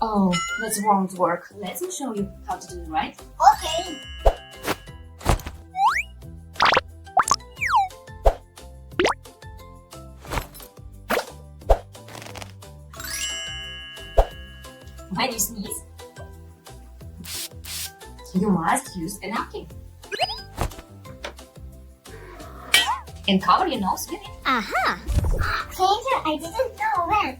Oh, that won't work. Let me show you how to do it right. Okay. When you sneeze, you must use a napkin. And cover your nose with it. Aha! Thank you, I didn't know when.